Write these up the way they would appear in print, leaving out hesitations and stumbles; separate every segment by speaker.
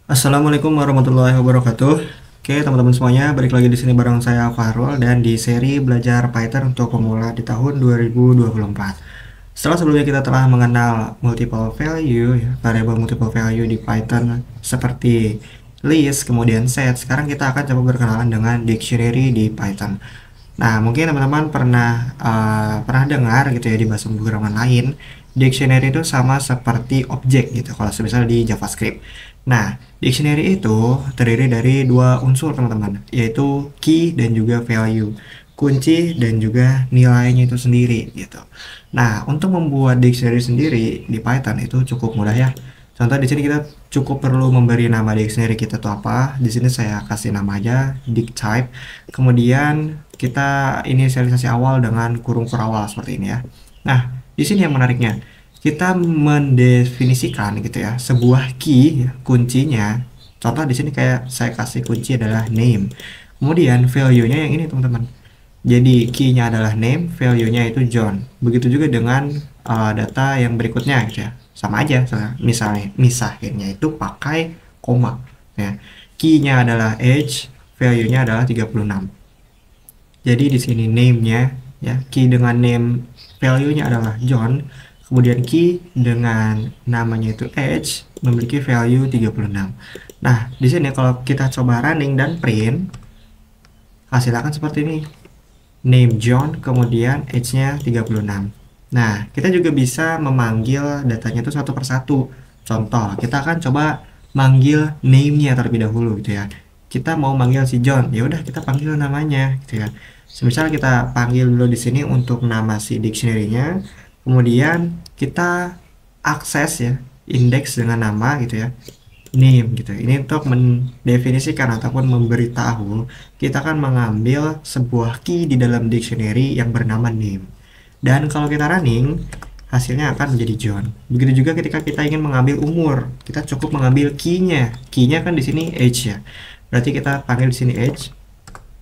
Speaker 1: Assalamualaikum warahmatullahi wabarakatuh. Oke, teman-teman semuanya, balik lagi di sini bareng saya Fahrul dan di seri belajar Python untuk pemula di tahun 2024. Setelah sebelumnya kita telah mengenal multiple value, variabel multiple value di Python seperti list, kemudian set, sekarang kita akan coba berkenalan dengan dictionary di Python. Nah, mungkin teman-teman pernah dengar gitu ya di bahasa pemrograman lain, dictionary itu sama seperti objek gitu kalau misalnya di JavaScript. Nah, dictionary itu terdiri dari dua unsur teman-teman, yaitu key dan juga value, kunci dan juga nilainya itu sendiri gitu. Nah, untuk membuat dictionary sendiri di Python itu cukup mudah ya. Contoh di sini kita cukup perlu memberi nama dictionary kita tuh apa. Di sini saya kasih nama aja dict type. Kemudian kita inisialisasi awal dengan kurung kurawal seperti ini ya. Nah, di sini yang menariknya kita mendefinisikan gitu ya sebuah key ya, kuncinya. Contoh di sini kayak saya kasih kunci adalah name. Kemudian value-nya yang ini teman-teman. Jadi key-nya adalah name, value-nya itu John. Begitu juga dengan data yang berikutnya gitu ya. Sama aja, misalnya misahinnya itu pakai koma ya. Key-nya adalah age, value-nya adalah 36. Jadi di sini name-nya ya, key dengan name value-nya adalah John. Kemudian key dengan namanya itu age memiliki value 36. Nah, di sini kalau kita coba running dan print, hasilnya akan seperti ini. Name John, kemudian age-nya 36. Nah, kita juga bisa memanggil datanya itu satu persatu. Contoh, kita akan coba manggil name-nya terlebih dahulu gitu ya. Kita mau manggil si John, ya udah kita panggil namanya gitu ya. Semisal kita panggil dulu di sini untuk nama si dictionary-nya, kemudian kita akses ya, indeks dengan nama gitu ya, name gitu. Ini untuk mendefinisikan ataupun memberitahu kita akan mengambil sebuah key di dalam dictionary yang bernama name. Dan kalau kita running, hasilnya akan menjadi John. Begitu juga ketika kita ingin mengambil umur, kita cukup mengambil key-nya. Key-nya kan di sini age ya. Berarti kita panggil di sini age,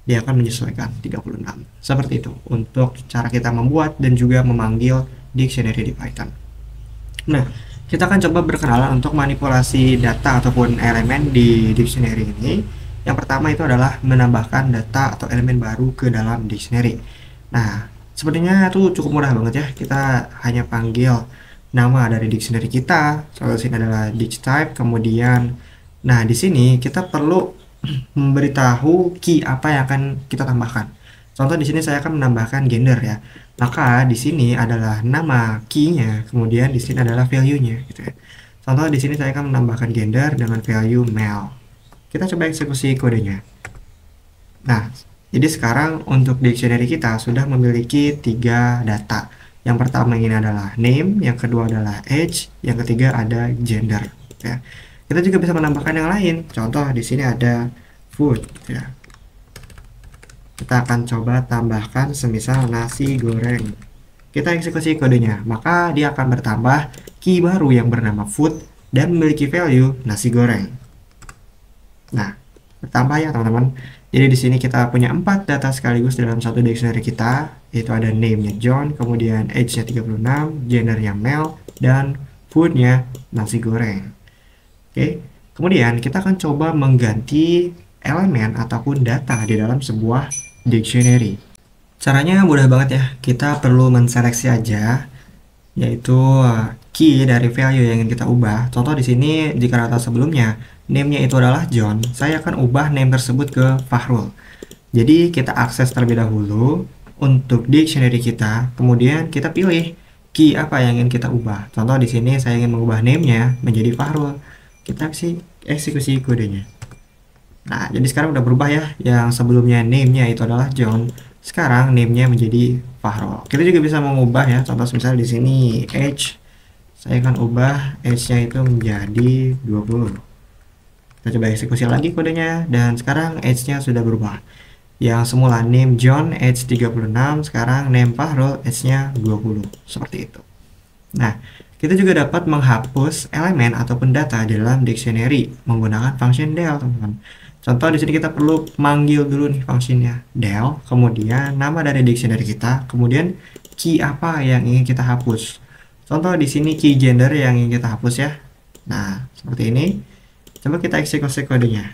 Speaker 1: dia akan menyesuaikan 36. Seperti itu untuk cara kita membuat dan juga memanggil dictionary di Python. Nah, kita akan coba berkenalan untuk manipulasi data ataupun elemen di dictionary ini. Yang pertama itu adalah menambahkan data atau elemen baru ke dalam dictionary. Nah, sepertinya itu cukup mudah banget ya. Kita hanya panggil nama dari dictionary kita. Soal sini adalah dict type. Kemudian, nah di sini kita perlu memberitahu key apa yang akan kita tambahkan. Contoh di sini saya akan menambahkan gender ya. Maka di sini adalah nama key-nya, kemudian di sini adalah value-nya gitu ya. Contoh di sini saya akan menambahkan gender dengan value male. Kita coba eksekusi kodenya. Nah, jadi sekarang untuk dictionary kita sudah memiliki 3 data. Yang pertama ini adalah name, yang kedua adalah age, yang ketiga ada gender gitu ya. Kita juga bisa menambahkan yang lain. Contoh di sini ada food gitu ya. Kita akan coba tambahkan semisal nasi goreng. Kita eksekusi kodenya, maka dia akan bertambah key baru yang bernama food dan memiliki value nasi goreng. Nah, bertambah ya teman-teman. Jadi di sini kita punya 4 data sekaligus dalam satu dictionary kita, yaitu ada name-nya John, kemudian age-nya 36, gender-nya male, dan food-nya nasi goreng. Oke, kemudian kita akan coba mengganti elemen ataupun data di dalam sebuah dictionary. Caranya mudah banget ya. Kita perlu menseleksi aja, yaitu key dari value yang ingin kita ubah. Contoh di sini jika data sebelumnya name-nya itu adalah John, saya akan ubah name tersebut ke Fahrul. Jadi kita akses terlebih dahulu untuk dictionary kita, kemudian kita pilih key apa yang ingin kita ubah. Contoh di sini saya ingin mengubah name-nya menjadi Fahrul. Kita eksekusi kodenya. Nah, jadi sekarang udah berubah ya. Yang sebelumnya name-nya itu adalah John, sekarang name-nya menjadi Fahrul. Kita juga bisa mengubah ya. Contoh misalnya di sini age, saya akan ubah age-nya itu menjadi 20. Kita coba eksekusi lagi kodenya dan sekarang age-nya sudah berubah. Yang semula name John, age 36, sekarang name Fahrul, age-nya 20. Seperti itu. Nah, kita juga dapat menghapus elemen ataupun data di dalam dictionary menggunakan function del, teman-teman. Contoh di sini kita perlu manggil dulu nih fungsinya del, kemudian nama dari dictionary kita, kemudian key apa yang ingin kita hapus. Contoh di sini key gender yang ingin kita hapus ya. Nah, seperti ini. Coba kita eksekusi kodenya.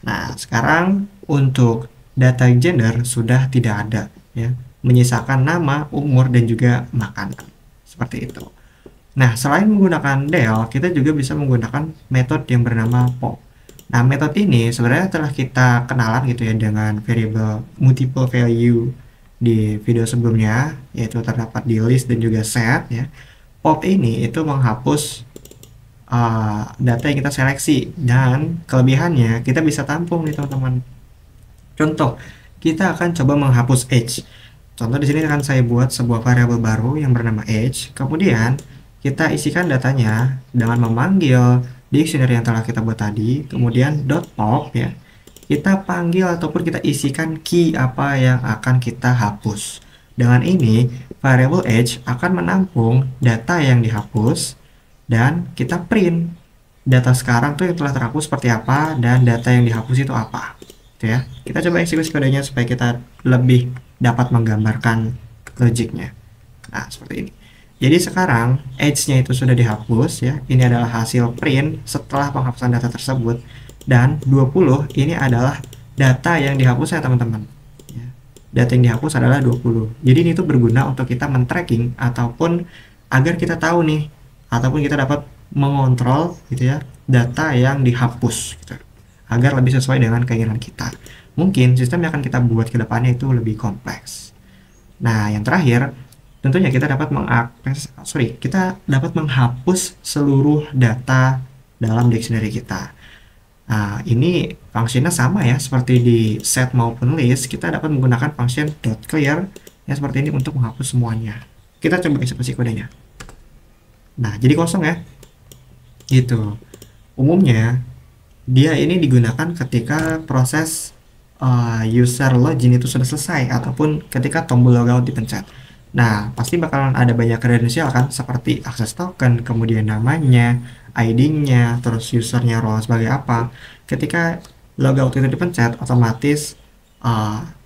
Speaker 1: Nah, sekarang untuk data gender sudah tidak ada, ya, menyisakan nama, umur, dan juga makanan. Seperti itu. Nah, selain menggunakan del, kita juga bisa menggunakan metode yang bernama pop. Nah, metode ini sebenarnya telah kita kenalan gitu ya dengan variable multiple value di video sebelumnya, yaitu terdapat di list dan juga set ya. Pop ini itu menghapus data yang kita seleksi, dan kelebihannya kita bisa tampung nih teman-teman. Contoh, kita akan coba menghapus age. Contoh di sini akan saya buat sebuah variabel baru yang bernama age. Kemudian kita isikan datanya dengan memanggil dictionary yang telah kita buat tadi. Kemudian .pop ya. Kita panggil ataupun kita isikan key apa yang akan kita hapus. Dengan ini variabel age akan menampung data yang dihapus dan kita print data sekarang tuh yang telah terhapus seperti apa dan data yang dihapus itu apa. Ya, kita coba eksekusi kodenya supaya kita lebih dapat menggambarkan logiknya. Nah, seperti ini. Jadi sekarang age-nya itu sudah dihapus ya. Ini adalah hasil print setelah penghapusan data tersebut, dan 20 ini adalah data yang dihapus ya teman-teman. Ya, data yang dihapus adalah 20. Jadi ini tuh berguna untuk kita men-tracking ataupun agar kita tahu nih, ataupun kita dapat mengontrol gitu ya data yang dihapus gitu, agar lebih sesuai dengan keinginan kita. Mungkin sistem yang akan kita buat ke depannya itu lebih kompleks. Nah, yang terakhir, tentunya kita dapat menghapus seluruh data dalam dictionary kita. Nah, ini fungsinya sama ya, seperti di set maupun list, kita dapat menggunakan function .clear ya seperti ini untuk menghapus semuanya. Kita coba eksekusi kodenya. Nah, jadi kosong ya. Gitu. Umumnya dia ini digunakan ketika proses user login itu sudah selesai ataupun ketika tombol logout dipencet. Nah, pasti bakalan ada banyak kredensial kan, seperti akses token, kemudian namanya, ID-nya, terus usernya role sebagai apa. Ketika logout itu dipencet, otomatis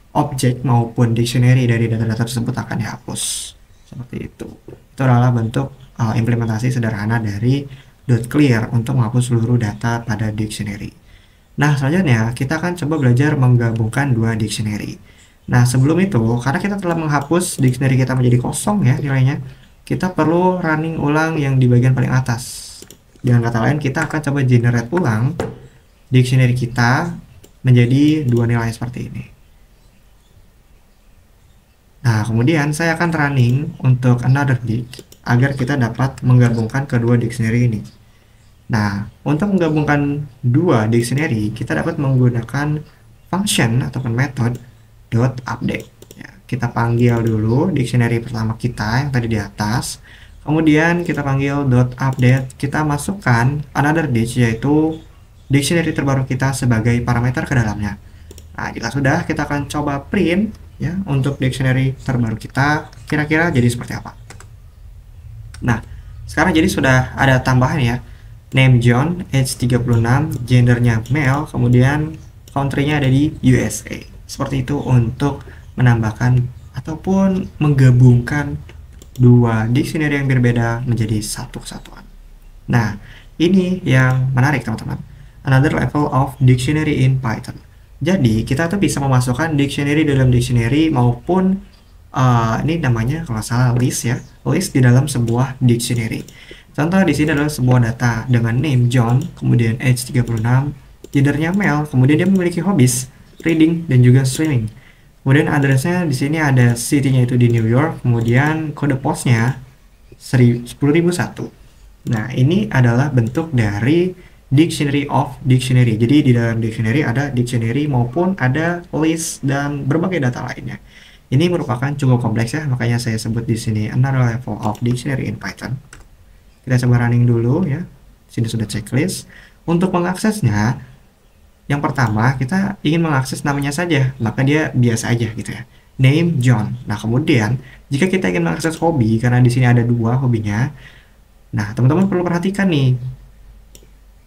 Speaker 1: objek maupun dictionary dari data-data tersebut akan dihapus. Seperti itu. Itu adalah bentuk implementasi sederhana dari .clear untuk menghapus seluruh data pada dictionary. Nah, selanjutnya kita akan coba belajar menggabungkan dua dictionary. Nah, sebelum itu, karena kita telah menghapus dictionary kita menjadi kosong ya nilainya, kita perlu running ulang yang di bagian paling atas. Dengan kata lain, kita akan coba generate ulang dictionary kita menjadi dua nilai seperti ini. Nah, kemudian saya akan running untuk another dict agar kita dapat menggabungkan kedua dictionary ini. Nah, untuk menggabungkan dua dictionary, kita dapat menggunakan function ataupun method .update. Ya, kita panggil dulu dictionary pertama kita yang tadi di atas. Kemudian kita panggil .update, kita masukkan another dict, yaitu dictionary terbaru kita sebagai parameter ke dalamnya. Nah, jika sudah, kita akan coba print ya untuk dictionary terbaru kita kira-kira jadi seperti apa. Nah, sekarang jadi sudah ada tambahan ya. Name John, age 36, gendernya male, kemudian country-nya ada di USA. Seperti itu untuk menambahkan ataupun menggabungkan dua dictionary yang berbeda menjadi satu kesatuan. Nah, ini yang menarik teman-teman. Another level of dictionary in Python. Jadi, kita tuh bisa memasukkan dictionary dalam dictionary maupun ini namanya kalau salah list ya, list di dalam sebuah dictionary. Contoh di sini adalah sebuah data dengan name John, kemudian age 36, gendernya male, kemudian dia memiliki hobbies, reading dan juga swimming. Kemudian addressnya di sini ada city-nya itu di New York, kemudian kode posnya 10001. Nah, ini adalah bentuk dari dictionary of dictionary. Jadi di dalam dictionary ada dictionary maupun ada list dan berbagai data lainnya. Ini merupakan cukup kompleks ya, makanya saya sebut di sini another level of dictionary in Python. Kita coba running dulu ya. Sini sudah checklist. Untuk mengaksesnya, yang pertama kita ingin mengakses namanya saja, maka dia biasa aja gitu ya. Name John. Nah, kemudian jika kita ingin mengakses hobi, karena di sini ada dua hobinya. Nah, teman-teman perlu perhatikan nih.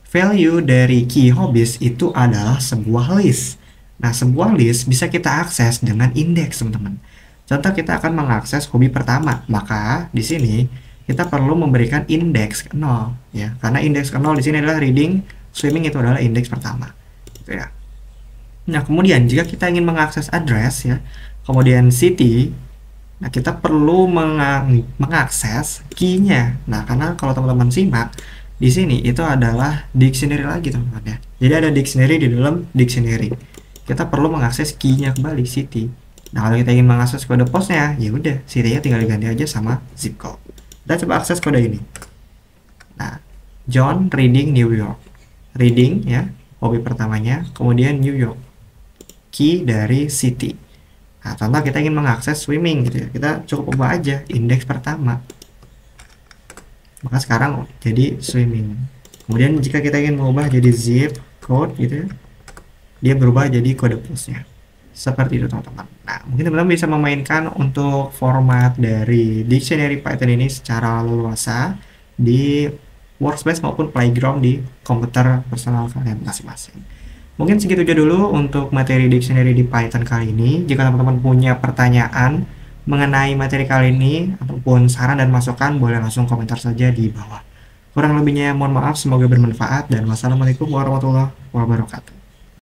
Speaker 1: Value dari key hobbies itu adalah sebuah list. Nah, sebuah list bisa kita akses dengan indeks, teman-teman. Contoh kita akan mengakses hobi pertama, maka di sini kita perlu memberikan indeks ke 0 ya. Karena indeks ke 0 di sini adalah reading, swimming itu adalah indeks pertama. Gitu ya. Nah, kemudian jika kita ingin mengakses address ya, kemudian city, nah kita perlu mengakses key-nya. Nah, karena kalau teman-teman simak di sini itu adalah dictionary lagi teman-teman ya. Jadi ada dictionary di dalam dictionary. Kita perlu mengakses key-nya kembali city. Nah, kalau kita ingin mengakses kode posnya, ya udah, city-nya tinggal diganti aja sama zip code. Kita coba akses kode ini. Nah, John reading New York. Reading ya, hobi pertamanya, kemudian New York. Key dari city. Nah, contoh kita ingin mengakses swimming gitu ya. Kita cukup ubah aja indeks pertama. Maka sekarang jadi swimming. Kemudian jika kita ingin mengubah jadi zip code gitu ya, dia berubah jadi kode posnya. Seperti itu teman-teman. Nah, mungkin teman-teman bisa memainkan untuk format dari dictionary Python ini secara leluasa di workspace maupun playground di komputer personal kalian masing-masing. Mungkin segitu aja dulu untuk materi dictionary di Python kali ini. Jika teman-teman punya pertanyaan mengenai materi kali ini ataupun saran dan masukan, boleh langsung komentar saja di bawah. Kurang lebihnya mohon maaf, semoga bermanfaat, dan wassalamualaikum warahmatullahi wabarakatuh.